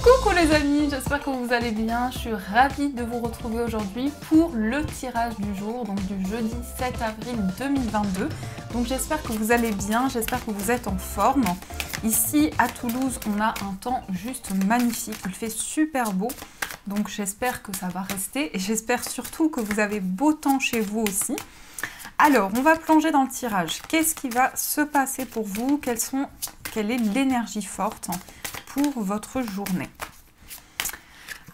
Coucou les amis, j'espère que vous allez bien. Je suis ravie de vous retrouver aujourd'hui pour le tirage du jour, donc du jeudi 7 avril 2022. Donc j'espère que vous allez bien, j'espère que vous êtes en forme. Ici à Toulouse, on a un temps juste magnifique, il fait super beau. Donc j'espère que ça va rester et j'espère surtout que vous avez beau temps chez vous aussi. Alors, on va plonger dans le tirage. Qu'est-ce qui va se passer pour vous? Quelle est l'énergie forte pour votre journée?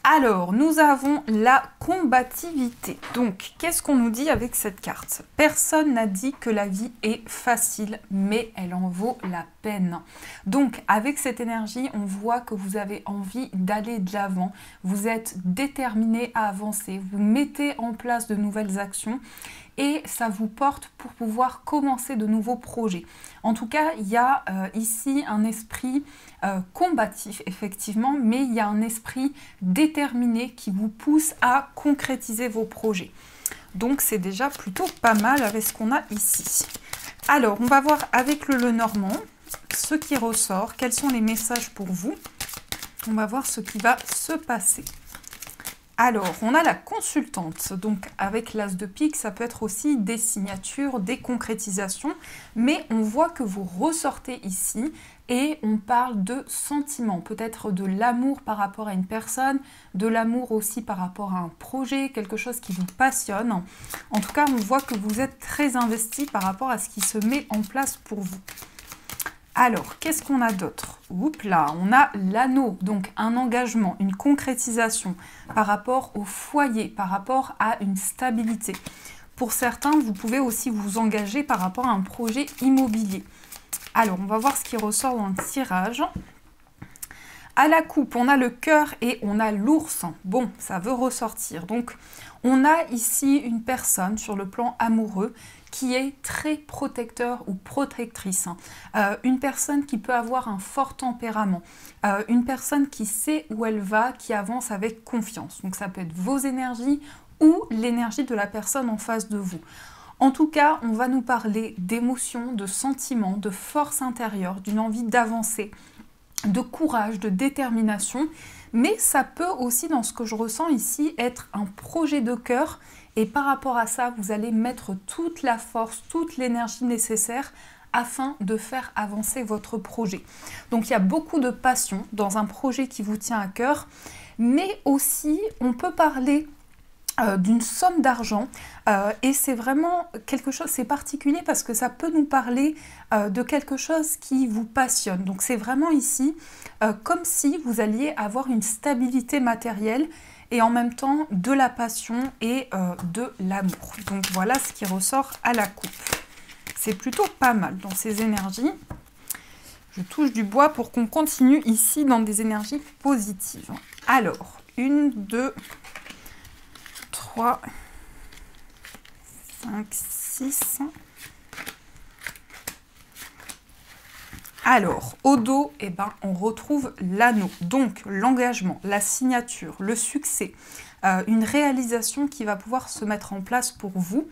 Alors, nous avons la combativité. Donc, qu'est-ce qu'on nous dit avec cette carte? Personne n'a dit que la vie est facile, mais elle en vaut la peine. Donc, avec cette énergie, on voit que vous avez envie d'aller de l'avant. Vous êtes déterminé à avancer. Vous mettez en place de nouvelles actions et ça vous porte pour pouvoir commencer de nouveaux projets. En tout cas, il y a ici un esprit combatif, effectivement, mais il y a un esprit déterminé qui vous pousse à concrétiser vos projets. Donc, c'est déjà plutôt pas mal avec ce qu'on a ici. Alors, on va voir avec le Lenormand ce qui ressort, quels sont les messages pour vous. On va voir ce qui va se passer. Alors, on a la consultante, donc avec l'as de pique, ça peut être aussi des signatures, des concrétisations, mais on voit que vous ressortez ici et on parle de sentiments, peut-être de l'amour par rapport à une personne, de l'amour aussi par rapport à un projet, quelque chose qui vous passionne. En tout cas, on voit que vous êtes très investi par rapport à ce qui se met en place pour vous. Alors, qu'est-ce qu'on a d'autre? Oups là, on a l'anneau, donc un engagement, une concrétisation par rapport au foyer, par rapport à une stabilité. Pour certains, vous pouvez aussi vous engager par rapport à un projet immobilier. Alors, on va voir ce qui ressort dans le tirage. À la coupe, on a le cœur et on a l'ours. Bon, ça veut ressortir. Donc, on a ici une personne sur le plan amoureux qui est très protecteur ou protectrice. Une personne qui peut avoir un fort tempérament. Une personne qui sait où elle va, qui avance avec confiance. Donc, ça peut être vos énergies ou l'énergie de la personne en face de vous. En tout cas, on va nous parler d'émotions, de sentiments, de force intérieure, d'une envie d'avancer, de courage, de détermination, mais ça peut aussi, dans ce que je ressens ici, être un projet de cœur et par rapport à ça, vous allez mettre toute la force, toute l'énergie nécessaire afin de faire avancer votre projet. Donc il y a beaucoup de passion dans un projet qui vous tient à cœur, mais aussi on peut parler d'une somme d'argent et c'est vraiment quelque chose, c'est particulier parce que ça peut nous parler de quelque chose qui vous passionne. Donc c'est vraiment ici comme si vous alliez avoir une stabilité matérielle et en même temps de la passion et de l'amour. Donc voilà ce qui ressort à la coupe. C'est plutôt pas mal dans ces énergies. Je touche du bois pour qu'on continue ici dans des énergies positives. Alors, 1, 2... 3, 5, 6. Alors, au dos, eh ben, on retrouve l'anneau. Donc, l'engagement, la signature, le succès, une réalisation qui va pouvoir se mettre en place pour vous.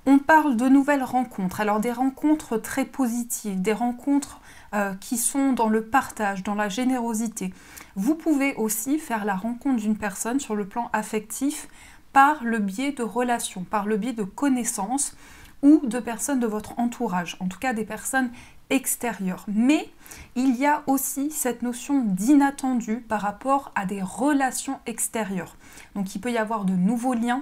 On parle de nouvelles rencontres. Alors, des rencontres très positives, des rencontres qui sont dans le partage, dans la générosité. Vous pouvez aussi faire la rencontre d'une personne sur le plan affectif, par le biais de relations, par le biais de connaissances ou de personnes de votre entourage, en tout cas des personnes extérieures. Mais il y a aussi cette notion d'inattendu par rapport à des relations extérieures. Donc il peut y avoir de nouveaux liens,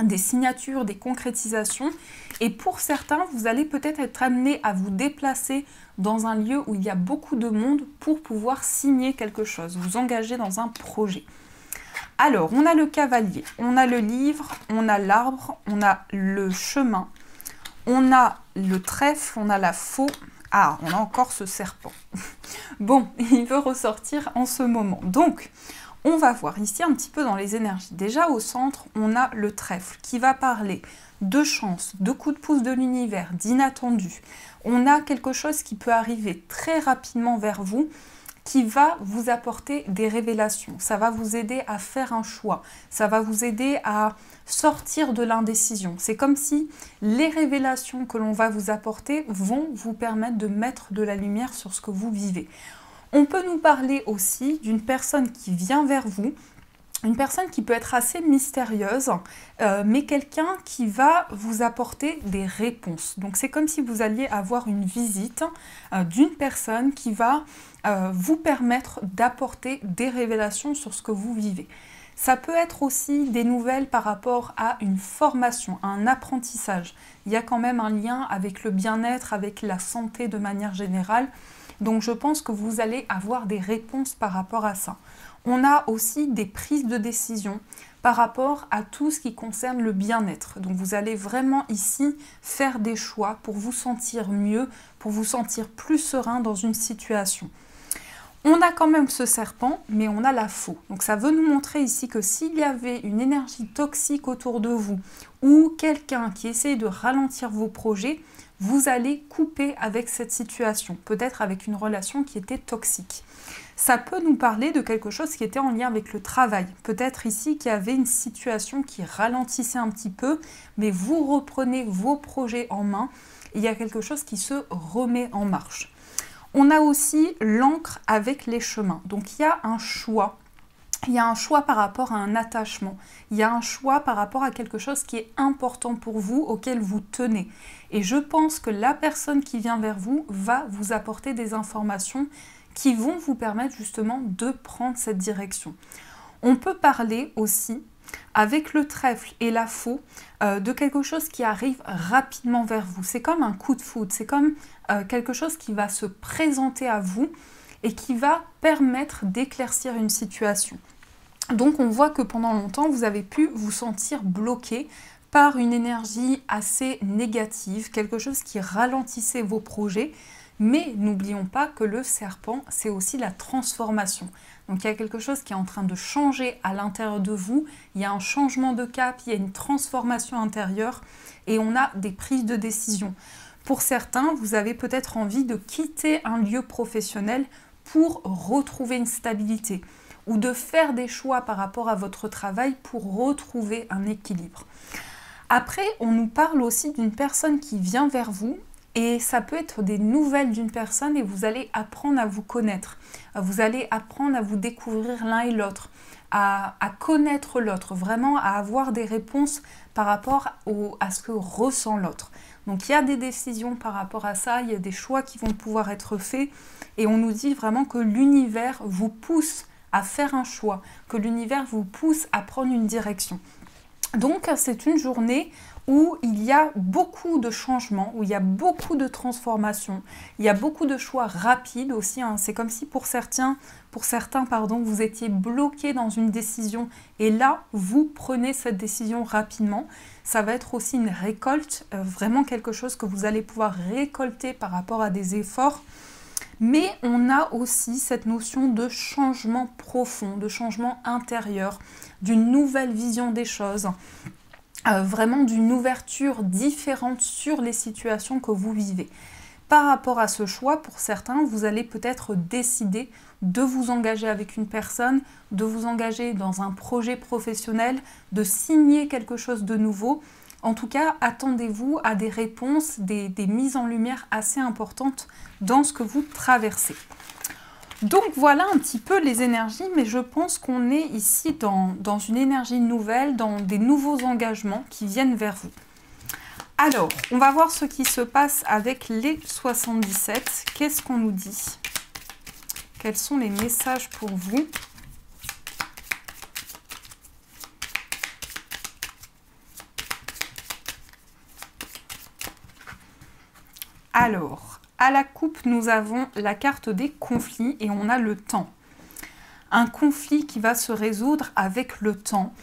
des signatures, des concrétisations. Et pour certains, vous allez peut-être être amené à vous déplacer dans un lieu où il y a beaucoup de monde pour pouvoir signer quelque chose, vous engager dans un projet. Alors, on a le cavalier, on a le livre, on a l'arbre, on a le chemin, on a le trèfle, on a la faux. Ah, on a encore ce serpent. Bon, il veut ressortir en ce moment. Donc, on va voir ici un petit peu dans les énergies. Déjà, au centre, on a le trèfle qui va parler de chance, de coup de pouce de l'univers, d'inattendu. On a quelque chose qui peut arriver très rapidement vers vous, qui va vous apporter des révélations. Ça va vous aider à faire un choix. Ça va vous aider à sortir de l'indécision. C'est comme si les révélations que l'on va vous apporter vont vous permettre de mettre de la lumière sur ce que vous vivez. On peut nous parler aussi d'une personne qui vient vers vous, une personne qui peut être assez mystérieuse, mais quelqu'un qui va vous apporter des réponses. Donc c'est comme si vous alliez avoir une visite d'une personne qui va vous permettre d'apporter des révélations sur ce que vous vivez. Ça peut être aussi des nouvelles par rapport à une formation, à un apprentissage. Il y a quand même un lien avec le bien-être, avec la santé de manière générale. Donc je pense que vous allez avoir des réponses par rapport à ça. On a aussi des prises de décision par rapport à tout ce qui concerne le bien-être. Donc vous allez vraiment ici faire des choix pour vous sentir mieux, pour vous sentir plus serein dans une situation. On a quand même ce serpent, mais on a la faux. Donc ça veut nous montrer ici que s'il y avait une énergie toxique autour de vous ou quelqu'un qui essaye de ralentir vos projets, vous allez couper avec cette situation, peut-être avec une relation qui était toxique. Ça peut nous parler de quelque chose qui était en lien avec le travail. Peut-être ici qu'il y avait une situation qui ralentissait un petit peu, mais vous reprenez vos projets en main. Il y a quelque chose qui se remet en marche. On a aussi l'encre avec les chemins. Donc il y a un choix. Il y a un choix par rapport à un attachement. Il y a un choix par rapport à quelque chose qui est important pour vous, auquel vous tenez. Et je pense que la personne qui vient vers vous va vous apporter des informations qui vont vous permettre justement de prendre cette direction. On peut parler aussi, avec le trèfle et la faux, de quelque chose qui arrive rapidement vers vous. C'est comme un coup de foudre, c'est comme quelque chose qui va se présenter à vous et qui va permettre d'éclaircir une situation. Donc on voit que pendant longtemps, vous avez pu vous sentir bloqué par une énergie assez négative, quelque chose qui ralentissait vos projets. Mais n'oublions pas que le serpent, c'est aussi la transformation. Donc il y a quelque chose qui est en train de changer à l'intérieur de vous, il y a un changement de cap, il y a une transformation intérieure et on a des prises de décision. Pour certains, vous avez peut-être envie de quitter un lieu professionnel pour retrouver une stabilité ou de faire des choix par rapport à votre travail pour retrouver un équilibre. Après, on nous parle aussi d'une personne qui vient vers vous. Et ça peut être des nouvelles d'une personne et vous allez apprendre à vous connaître. Vous allez apprendre à vous découvrir l'un et l'autre, à connaître l'autre, vraiment à avoir des réponses par rapport à ce que ressent l'autre. Donc il y a des décisions par rapport à ça, il y a des choix qui vont pouvoir être faits et on nous dit vraiment que l'univers vous pousse à faire un choix, que l'univers vous pousse à prendre une direction. Donc c'est une journée où il y a beaucoup de changements, où il y a beaucoup de transformations, il y a beaucoup de choix rapides aussi. C'est comme si pour certains, vous étiez bloqué dans une décision et là, vous prenez cette décision rapidement. Ça va être aussi une récolte, vraiment quelque chose que vous allez pouvoir récolter par rapport à des efforts. Mais on a aussi cette notion de changement profond, de changement intérieur, d'une nouvelle vision des choses. Vraiment d'une ouverture différente sur les situations que vous vivez. Par rapport à ce choix, pour certains, vous allez peut-être décider de vous engager avec une personne, de vous engager dans un projet professionnel, de signer quelque chose de nouveau. En tout cas, attendez-vous à des réponses, des mises en lumière assez importantes dans ce que vous traversez. Donc voilà un petit peu les énergies, mais je pense qu'on est ici dans une énergie nouvelle, dans des nouveaux engagements qui viennent vers vous. Alors, on va voir ce qui se passe avec les 77. Qu'est-ce qu'on nous dit? Quels sont les messages pour vous? Alors, à la coupe, nous avons la carte des conflits et on a le temps. Un conflit qui va se résoudre avec le temps,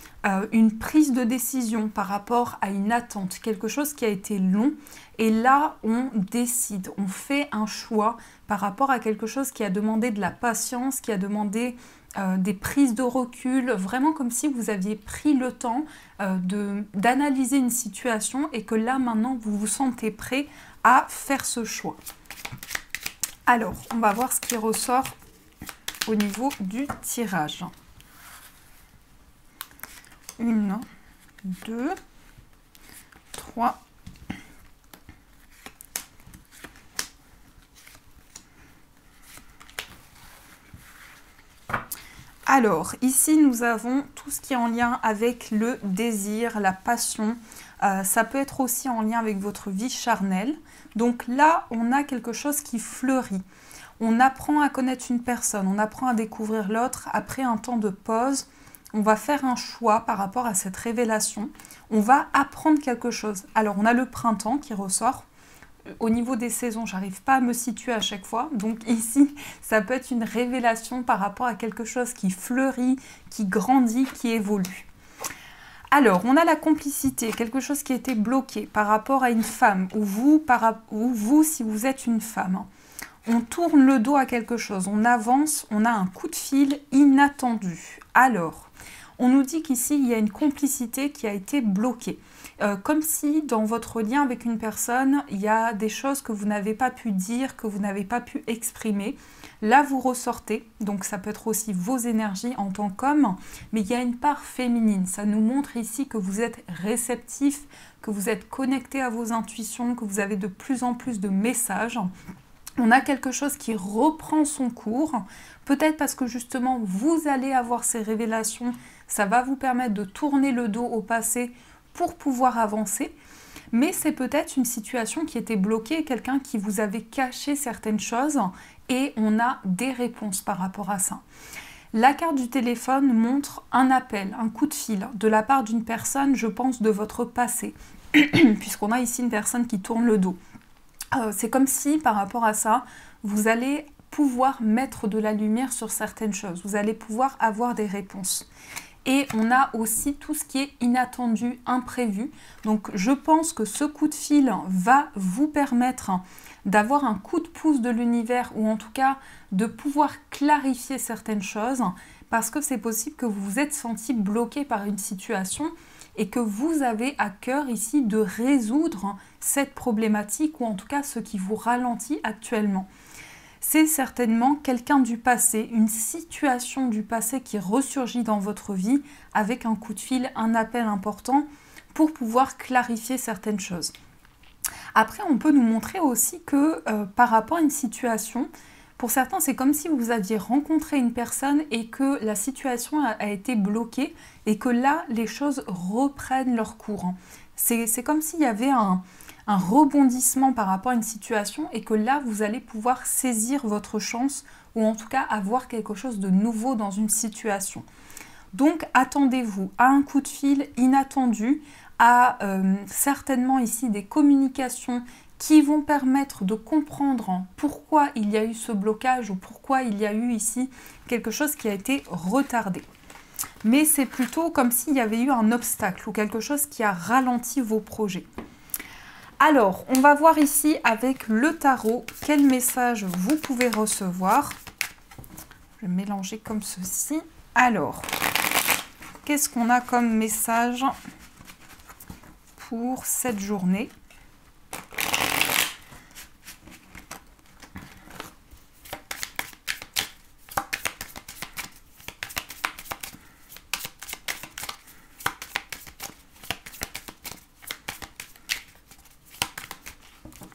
une prise de décision par rapport à une attente, quelque chose qui a été long. Et là, on décide, on fait un choix par rapport à quelque chose qui a demandé de la patience, qui a demandé des prises de recul, vraiment comme si vous aviez pris le temps d'analyser une situation et que là, maintenant, vous vous sentez prêt à faire ce choix. Alors, on va voir ce qui ressort au niveau du tirage. 1, 2, 3, 4, Alors, ici, nous avons tout ce qui est en lien avec le désir, la passion. Ça peut être aussi en lien avec votre vie charnelle. Donc là, on a quelque chose qui fleurit. On apprend à connaître une personne, on apprend à découvrir l'autre. Après un temps de pause, on va faire un choix par rapport à cette révélation. On va apprendre quelque chose. Alors, on a le printemps qui ressort. Au niveau des saisons, j'arrive pas à me situer à chaque fois. Donc ici, ça peut être une révélation par rapport à quelque chose qui fleurit, qui grandit, qui évolue. Alors, on a la complicité, quelque chose qui a été bloqué par rapport à une femme, ou vous si vous êtes une femme. On tourne le dos à quelque chose, on avance, on a un coup de fil inattendu. Alors, on nous dit qu'ici, il y a une complicité qui a été bloquée. Comme si dans votre lien avec une personne, il y a des choses que vous n'avez pas pu dire, que vous n'avez pas pu exprimer. Là, vous ressortez, donc ça peut être aussi vos énergies en tant qu'homme, mais il y a une part féminine. Ça nous montre ici que vous êtes réceptif, que vous êtes connecté à vos intuitions, que vous avez de plus en plus de messages. On a quelque chose qui reprend son cours, peut-être parce que justement, vous allez avoir ces révélations, ça va vous permettre de tourner le dos au passé pour pouvoir avancer, mais c'est peut-être une situation qui était bloquée, quelqu'un qui vous avait caché certaines choses et on a des réponses par rapport à ça. La carte du téléphone montre un appel, un coup de fil de la part d'une personne, je pense de votre passé, puisqu'on a ici une personne qui tourne le dos. C'est comme si par rapport à ça, vous allez pouvoir mettre de la lumière sur certaines choses, vous allez pouvoir avoir des réponses. Et on a aussi tout ce qui est inattendu, imprévu. Donc je pense que ce coup de fil va vous permettre d'avoir un coup de pouce de l'univers ou en tout cas de pouvoir clarifier certaines choses parce que c'est possible que vous vous êtes senti bloqué par une situation et que vous avez à cœur ici de résoudre cette problématique ou en tout cas ce qui vous ralentit actuellement. C'est certainement quelqu'un du passé, une situation du passé qui ressurgit dans votre vie avec un coup de fil, un appel important pour pouvoir clarifier certaines choses. Après, on peut nous montrer aussi que par rapport à une situation, pour certains, c'est comme si vous aviez rencontré une personne et que la situation a été bloquée et que là, les choses reprennent leur cours. C'est comme s'il y avait un rebondissement par rapport à une situation et que là, vous allez pouvoir saisir votre chance ou en tout cas avoir quelque chose de nouveau dans une situation. Donc, attendez-vous à un coup de fil inattendu, à certainement ici des communications qui vont permettre de comprendre pourquoi il y a eu ce blocage ou pourquoi il y a eu ici quelque chose qui a été retardé. Mais c'est plutôt comme s'il y avait eu un obstacle ou quelque chose qui a ralenti vos projets. Alors, on va voir ici avec le tarot quel message vous pouvez recevoir. Je vais mélanger comme ceci. Alors, qu'est-ce qu'on a comme message pour cette journée ?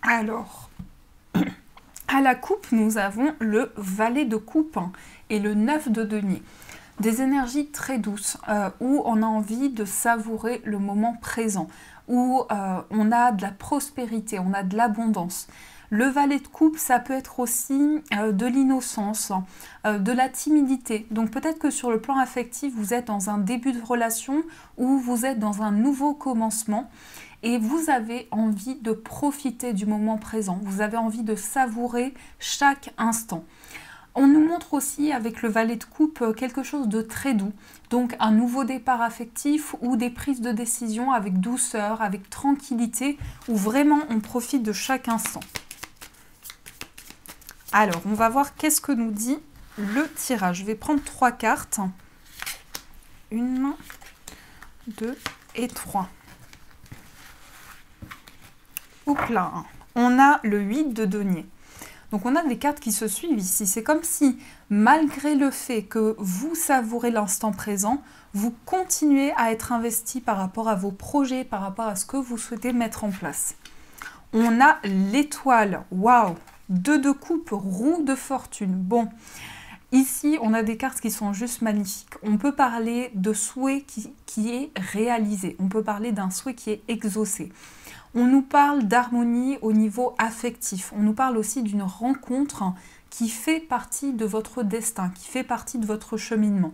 Alors, à la coupe, nous avons le valet de coupe et le 9 de denier. Des énergies très douces où on a envie de savourer le moment présent, où on a de la prospérité, on a de l'abondance. Le valet de coupe, ça peut être aussi de l'innocence, de la timidité. Donc peut-être que sur le plan affectif, vous êtes dans un début de relation ou vous êtes dans un nouveau commencement. Et vous avez envie de profiter du moment présent, vous avez envie de savourer chaque instant. On nous montre aussi avec le valet de coupe quelque chose de très doux, donc un nouveau départ affectif ou des prises de décision avec douceur, avec tranquillité, où vraiment on profite de chaque instant. Alors, on va voir qu'est-ce que nous dit le tirage. Je vais prendre 3 cartes. 1, 2 et 3. Oups là, on a le 8 de denier. Donc on a des cartes qui se suivent ici. C'est comme si, malgré le fait que vous savourez l'instant présent, vous continuez à être investi par rapport à vos projets, par rapport à ce que vous souhaitez mettre en place. On a l'étoile. Waouh! 2 de coupe, roue de fortune. Bon, Ici, on a des cartes qui sont juste magnifiques. On peut parler de souhait qui est réalisé. On peut parler d'un souhait qui est exaucé. On nous parle d'harmonie au niveau affectif. On nous parle aussi d'une rencontre qui fait partie de votre destin, qui fait partie de votre cheminement.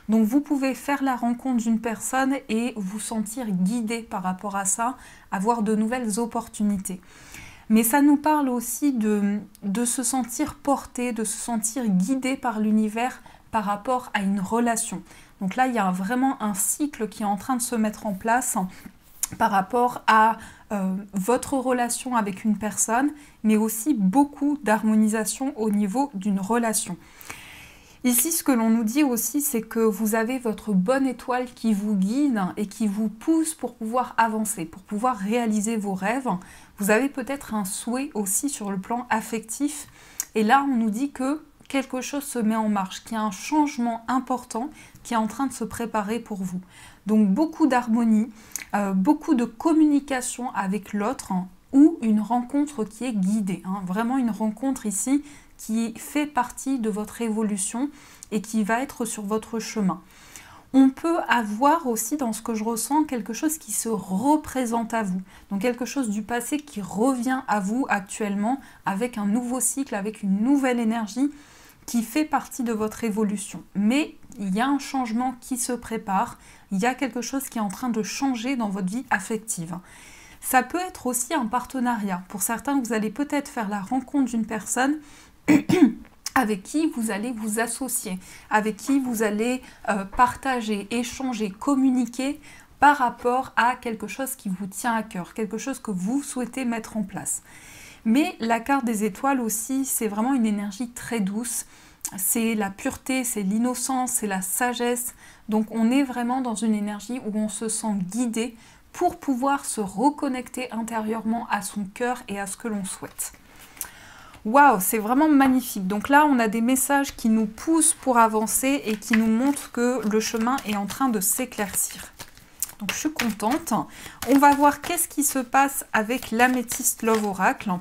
Donc vous pouvez faire la rencontre d'une personne et vous sentir guidé par rapport à ça, avoir de nouvelles opportunités. Mais ça nous parle aussi de se sentir porté, de se sentir guidé par l'univers par rapport à une relation. Donc là, il y a vraiment un cycle qui est en train de se mettre en place par rapport à votre relation avec une personne, mais aussi beaucoup d'harmonisation au niveau d'une relation. Ici, ce que l'on nous dit aussi, c'est que vous avez votre bonne étoile qui vous guide et qui vous pousse pour pouvoir avancer, pour pouvoir réaliser vos rêves. Vous avez peut-être un souhait aussi sur le plan affectif. Et là, on nous dit que quelque chose se met en marche, qu'il y a un changement important qui est en train de se préparer pour vous. Donc beaucoup d'harmonie, beaucoup de communication avec l'autre ou une rencontre qui est guidée. Vraiment une rencontre ici qui fait partie de votre évolution et qui va être sur votre chemin. On peut avoir aussi dans ce que je ressens quelque chose qui se représente à vous. Donc quelque chose du passé qui revient à vous actuellement avec un nouveau cycle, avec une nouvelle énergie qui fait partie de votre évolution. Mais il y a un changement qui se prépare, il y a quelque chose qui est en train de changer dans votre vie affective. Ça peut être aussi un partenariat. Pour certains, vous allez peut-être faire la rencontre d'une personne avec qui vous allez vous associer, avec qui vous allez partager, échanger, communiquer par rapport à quelque chose qui vous tient à cœur, quelque chose que vous souhaitez mettre en place. Mais la carte des étoiles aussi, c'est vraiment une énergie très douce, c'est la pureté, c'est l'innocence, c'est la sagesse. Donc on est vraiment dans une énergie où on se sent guidé pour pouvoir se reconnecter intérieurement à son cœur et à ce que l'on souhaite. Waouh, c'est vraiment magnifique. Donc là, on a des messages qui nous poussent pour avancer et qui nous montrent que le chemin est en train de s'éclaircir. Donc je suis contente. On va voir qu'est-ce qui se passe avec l'Améthyste Love Oracle.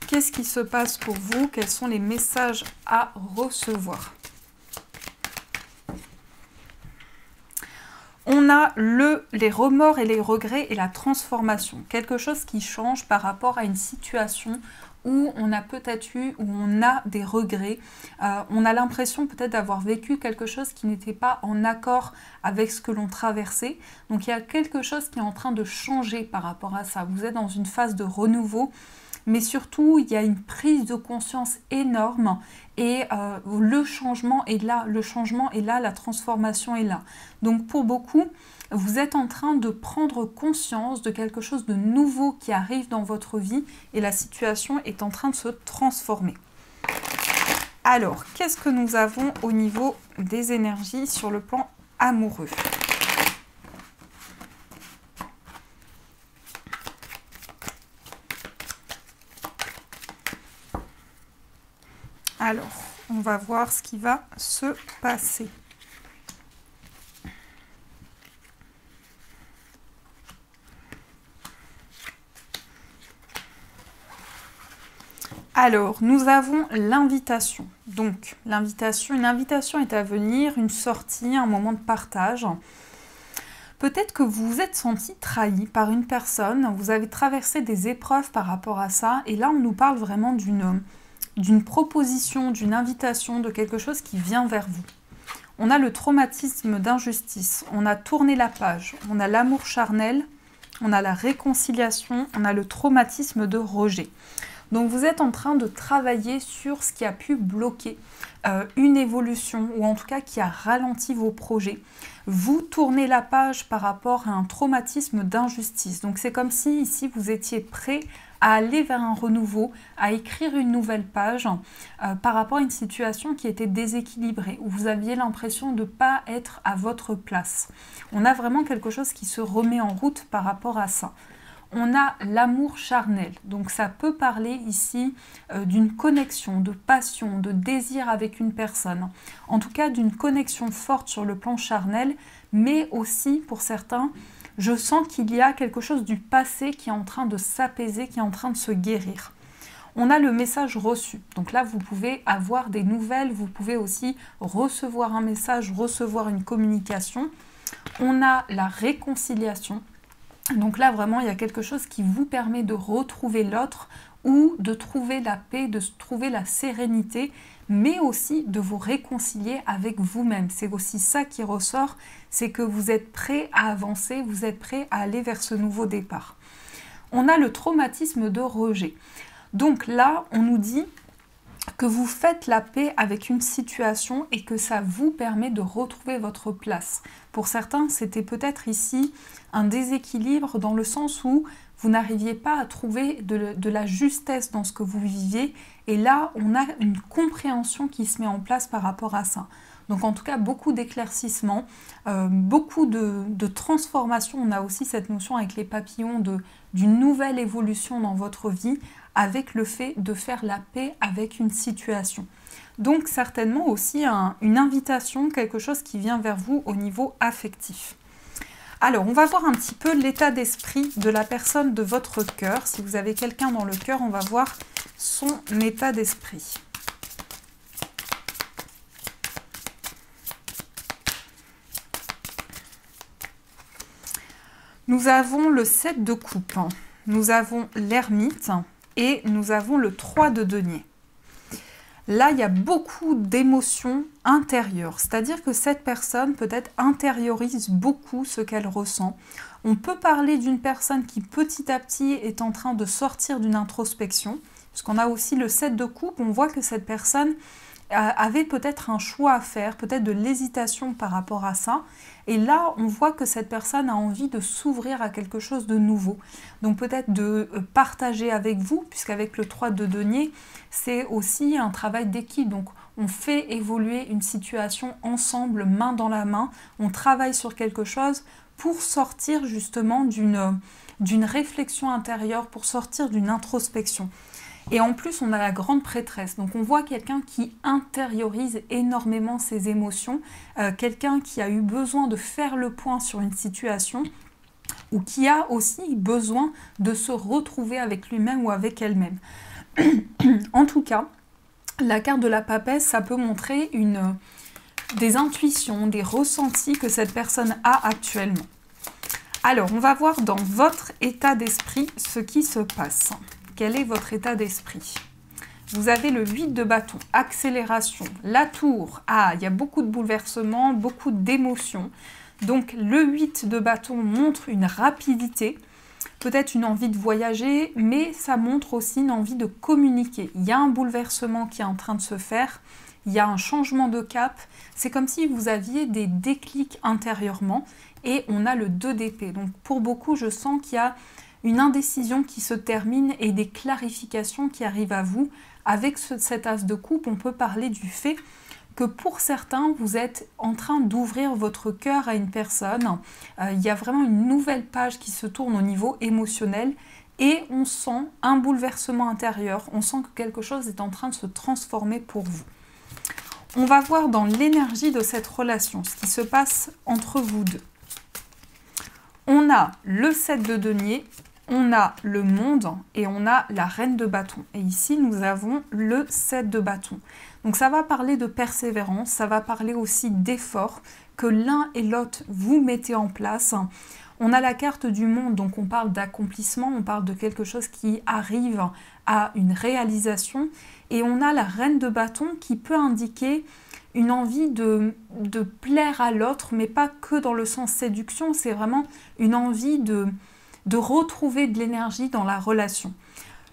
Qu'est-ce qui se passe pour vous? Quels sont les messages à recevoir? On a les remords et les regrets et la transformation. Quelque chose qui change par rapport à une situation où on a peut-être eu, où on a des regrets. On a l'impression peut-être d'avoir vécu quelque chose qui n'était pas en accord avec ce que l'on traversait. Donc il y a quelque chose qui est en train de changer par rapport à ça. Vous êtes dans une phase de renouveau. Mais surtout, il y a une prise de conscience énorme et le changement est là, la transformation est là. Donc pour beaucoup, vous êtes en train de prendre conscience de quelque chose de nouveau qui arrive dans votre vie et la situation est en train de se transformer. Alors, qu'est-ce que nous avons au niveau des énergies sur le plan amoureux ? Alors, on va voir ce qui va se passer. Alors, nous avons l'invitation. Donc, une invitation est à venir, une sortie, un moment de partage. Peut-être que vous vous êtes senti trahi par une personne, vous avez traversé des épreuves par rapport à ça, et là, on nous parle vraiment d'une proposition, d'une invitation, de quelque chose qui vient vers vous. On a le traumatisme d'injustice, on a tourné la page, on a l'amour charnel, on a la réconciliation, on a le traumatisme de rejet. Donc vous êtes en train de travailler sur ce qui a pu bloquer une évolution ou en tout cas qui a ralenti vos projets. Vous tournez la page par rapport à un traumatisme d'injustice. Donc c'est comme si ici vous étiez prêt à aller vers un renouveau, à écrire une nouvelle page par rapport à une situation qui était déséquilibrée, où vous aviez l'impression de ne pas être à votre place. On a vraiment quelque chose qui se remet en route par rapport à ça. On a l'amour charnel, donc ça peut parler ici d'une connexion, de passion, de désir avec une personne. En tout cas d'une connexion forte sur le plan charnel, mais aussi pour certains, je sens qu'il y a quelque chose du passé qui est en train de s'apaiser, qui est en train de se guérir. On a le message reçu. Donc là, vous pouvez avoir des nouvelles, vous pouvez aussi recevoir un message, recevoir une communication. On a la réconciliation. Donc là, vraiment, il y a quelque chose qui vous permet de retrouver l'autre ou de trouver la paix, de trouver la sérénité, mais aussi de vous réconcilier avec vous-même. C'est aussi ça qui ressort, c'est que vous êtes prêt à avancer, vous êtes prêt à aller vers ce nouveau départ. On a le traumatisme de rejet. Donc là, on nous dit que vous faites la paix avec une situation et que ça vous permet de retrouver votre place. Pour certains, c'était peut-être ici un déséquilibre dans le sens où vous n'arriviez pas à trouver de la justesse dans ce que vous viviez. Et là, on a une compréhension qui se met en place par rapport à ça. Donc en tout cas, beaucoup d'éclaircissements, beaucoup de transformations. On a aussi cette notion avec les papillons d'une nouvelle évolution dans votre vie avec le fait de faire la paix avec une situation. Donc certainement aussi une invitation, quelque chose qui vient vers vous au niveau affectif. Alors, on va voir un petit peu l'état d'esprit de la personne de votre cœur. Si vous avez quelqu'un dans le cœur, on va voir son état d'esprit. Nous avons le 7 de coupe, nous avons l'ermite et nous avons le 3 de denier. Là, il y a beaucoup d'émotions intérieures, c'est-à-dire que cette personne peut-être intériorise beaucoup ce qu'elle ressent. On peut parler d'une personne qui petit à petit est en train de sortir d'une introspection, puisqu'on a aussi le 7 de coupe, on voit que cette personne avait peut-être un choix à faire, peut-être de l'hésitation par rapport à ça. Et là, on voit que cette personne a envie de s'ouvrir à quelque chose de nouveau. Donc peut-être de partager avec vous, puisqu'avec le 3 de denier, c'est aussi un travail d'équipe. Donc on fait évoluer une situation ensemble, main dans la main. On travaille sur quelque chose pour sortir justement d'une réflexion intérieure, pour sortir d'une introspection. Et en plus, on a la grande prêtresse. Donc on voit quelqu'un qui intériorise énormément ses émotions, quelqu'un qui a eu besoin de faire le point sur une situation ou qui a aussi besoin de se retrouver avec lui-même ou avec elle-même. En tout cas, la carte de la papesse, ça peut montrer des intuitions, des ressentis que cette personne a actuellement. Alors, on va voir dans votre état d'esprit ce qui se passe. Quel est votre état d'esprit? Vous avez le 8 de bâton, accélération, la tour. Ah, il y a beaucoup de bouleversements, beaucoup d'émotions. Donc le 8 de bâton montre une rapidité, peut-être une envie de voyager, mais ça montre aussi une envie de communiquer. Il y a un bouleversement qui est en train de se faire, il y a un changement de cap. C'est comme si vous aviez des déclics intérieurement et on a le 2 d'épée. Donc pour beaucoup, je sens qu'il y a une indécision qui se termine et des clarifications qui arrivent à vous. Avec cet as de coupe, on peut parler du fait que pour certains, vous êtes en train d'ouvrir votre cœur à une personne. Il y a vraiment une nouvelle page qui se tourne au niveau émotionnel et on sent un bouleversement intérieur. On sent que quelque chose est en train de se transformer pour vous. On va voir dans l'énergie de cette relation, ce qui se passe entre vous deux. On a le 7 de denier, on a le monde et on a la reine de bâton. Et ici, nous avons le 7 de bâton. Donc ça va parler de persévérance, ça va parler aussi d'effort que l'un et l'autre vous mettez en place. On a la carte du monde, donc on parle d'accomplissement, on parle de quelque chose qui arrive à une réalisation. Et on a la reine de bâton qui peut indiquer une envie de plaire à l'autre, mais pas que dans le sens séduction, c'est vraiment une envie de retrouver de l'énergie dans la relation.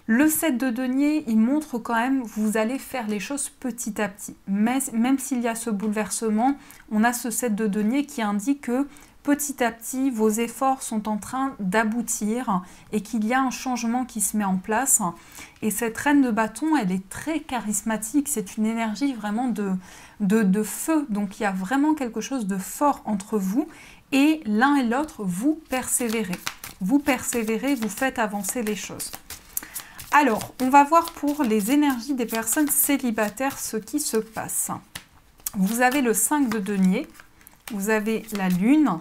Le 7 de denier, il montre quand même, vous allez faire les choses petit à petit. Mais même s'il y a ce bouleversement, on a ce 7 de denier qui indique que petit à petit, vos efforts sont en train d'aboutir et qu'il y a un changement qui se met en place. Et cette reine de bâton, elle est très charismatique, c'est une énergie vraiment de feu. Donc il y a vraiment quelque chose de fort entre vous et l'un et l'autre, vous persévérez. Vous persévérez, vous faites avancer les choses. Alors, on va voir pour les énergies des personnes célibataires ce qui se passe. Vous avez le 5 de denier, vous avez la lune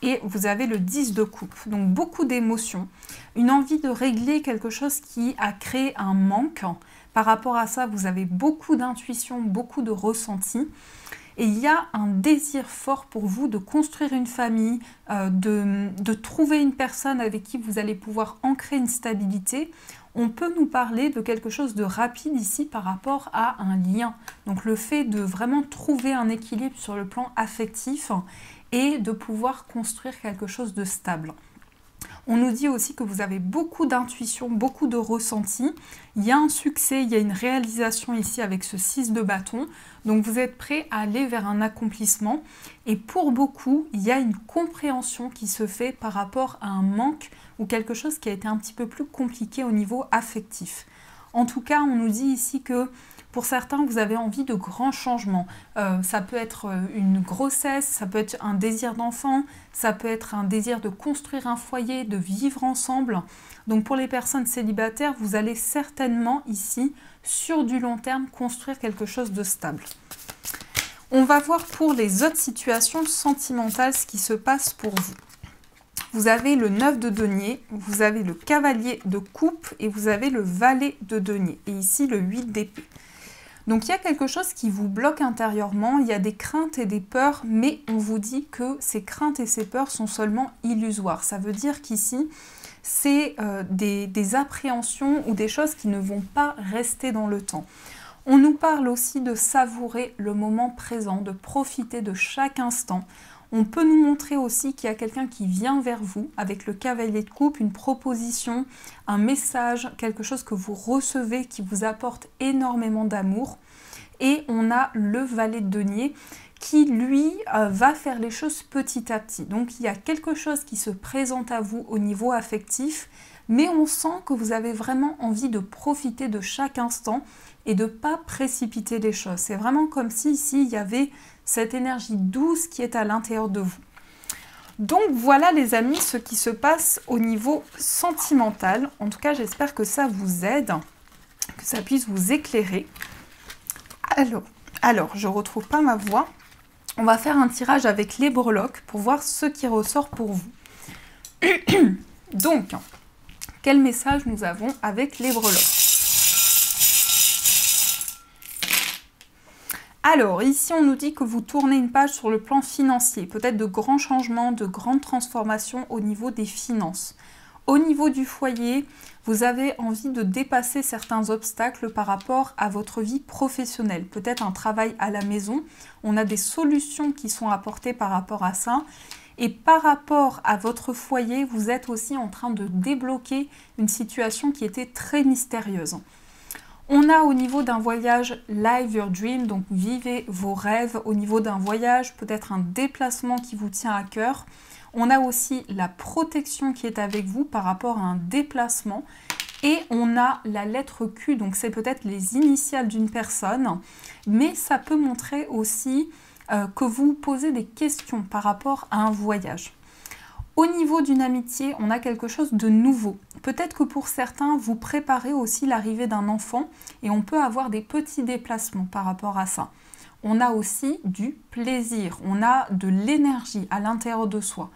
et vous avez le 10 de coupe. Donc beaucoup d'émotions, une envie de régler quelque chose qui a créé un manque. Par rapport à ça, vous avez beaucoup d'intuition, beaucoup de ressenti. Et il y a un désir fort pour vous de construire une famille, de trouver une personne avec qui vous allez pouvoir ancrer une stabilité. On peut nous parler de quelque chose de rapide ici par rapport à un lien. Donc le fait de vraiment trouver un équilibre sur le plan affectif et de pouvoir construire quelque chose de stable. On nous dit aussi que vous avez beaucoup d'intuition, beaucoup de ressenti. Il y a un succès, il y a une réalisation ici avec ce 6 de bâton. Donc vous êtes prêt à aller vers un accomplissement. Et pour beaucoup, il y a une compréhension qui se fait par rapport à un manque ou quelque chose qui a été un petit peu plus compliqué au niveau affectif. En tout cas, on nous dit ici que pour certains, vous avez envie de grands changements. Ça peut être une grossesse, ça peut être un désir d'enfant, ça peut être un désir de construire un foyer, de vivre ensemble. Donc pour les personnes célibataires, vous allez certainement ici, sur du long terme, construire quelque chose de stable. On va voir pour les autres situations sentimentales ce qui se passe pour vous. Vous avez le 9 de denier, vous avez le cavalier de coupe et vous avez le valet de denier. Et ici, le 8 d'épée. Donc il y a quelque chose qui vous bloque intérieurement, il y a des craintes et des peurs, mais on vous dit que ces craintes et ces peurs sont seulement illusoires. Ça veut dire qu'ici, c'est des appréhensions ou des choses qui ne vont pas rester dans le temps. On nous parle aussi de savourer le moment présent, de profiter de chaque instant. On peut nous montrer aussi qu'il y a quelqu'un qui vient vers vous avec le cavalier de coupe, une proposition, un message, quelque chose que vous recevez qui vous apporte énormément d'amour. Et on a le valet de denier qui, lui, va faire les choses petit à petit. Donc il y a quelque chose qui se présente à vous au niveau affectif, mais on sent que vous avez vraiment envie de profiter de chaque instant et de ne pas précipiter les choses. C'est vraiment comme si ici, il y avait cette énergie douce qui est à l'intérieur de vous. Donc voilà les amis, ce qui se passe au niveau sentimental. En tout cas, j'espère que ça vous aide, que ça puisse vous éclairer. Alors, je ne retrouve pas ma voix. On va faire un tirage avec les breloques pour voir ce qui ressort pour vous. Donc, quel message nous avons avec les breloques? Alors, ici, on nous dit que vous tournez une page sur le plan financier, peut-être de grands changements, de grandes transformations au niveau des finances. Au niveau du foyer, vous avez envie de dépasser certains obstacles par rapport à votre vie professionnelle. Peut-être un travail à la maison, on a des solutions qui sont apportées par rapport à ça. Et par rapport à votre foyer, vous êtes aussi en train de débloquer une situation qui était très mystérieuse. On a au niveau d'un voyage Live Your Dream, donc vivez vos rêves au niveau d'un voyage, peut-être un déplacement qui vous tient à cœur. On a aussi la protection qui est avec vous par rapport à un déplacement. Et on a la lettre Q, donc c'est peut-être les initiales d'une personne, mais ça peut montrer aussi que vous posez des questions par rapport à un voyage. Au niveau d'une amitié, on a quelque chose de nouveau. Peut-être que pour certains, vous préparez aussi l'arrivée d'un enfant et on peut avoir des petits déplacements par rapport à ça. On a aussi du plaisir, on a de l'énergie à l'intérieur de soi.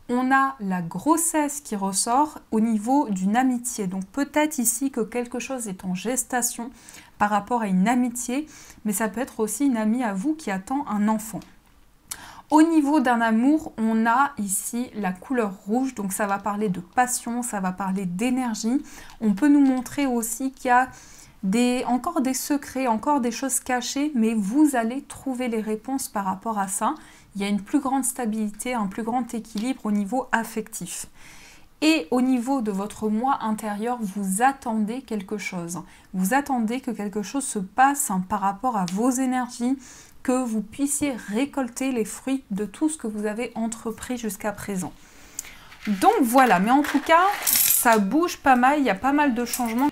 On a la grossesse qui ressort au niveau d'une amitié. Donc peut-être ici que quelque chose est en gestation par rapport à une amitié, mais ça peut être aussi une amie à vous qui attend un enfant. Au niveau d'un amour, on a ici la couleur rouge, donc ça va parler de passion, ça va parler d'énergie. On peut nous montrer aussi qu'il y a encore des secrets, encore des choses cachées, mais vous allez trouver les réponses par rapport à ça. Il y a une plus grande stabilité, un plus grand équilibre au niveau affectif. Et au niveau de votre moi intérieur, vous attendez quelque chose. Vous attendez que quelque chose se passe par rapport à vos énergies, que vous puissiez récolter les fruits de tout ce que vous avez entrepris jusqu'à présent. Donc voilà, mais en tout cas, ça bouge pas mal, il y a pas mal de changements.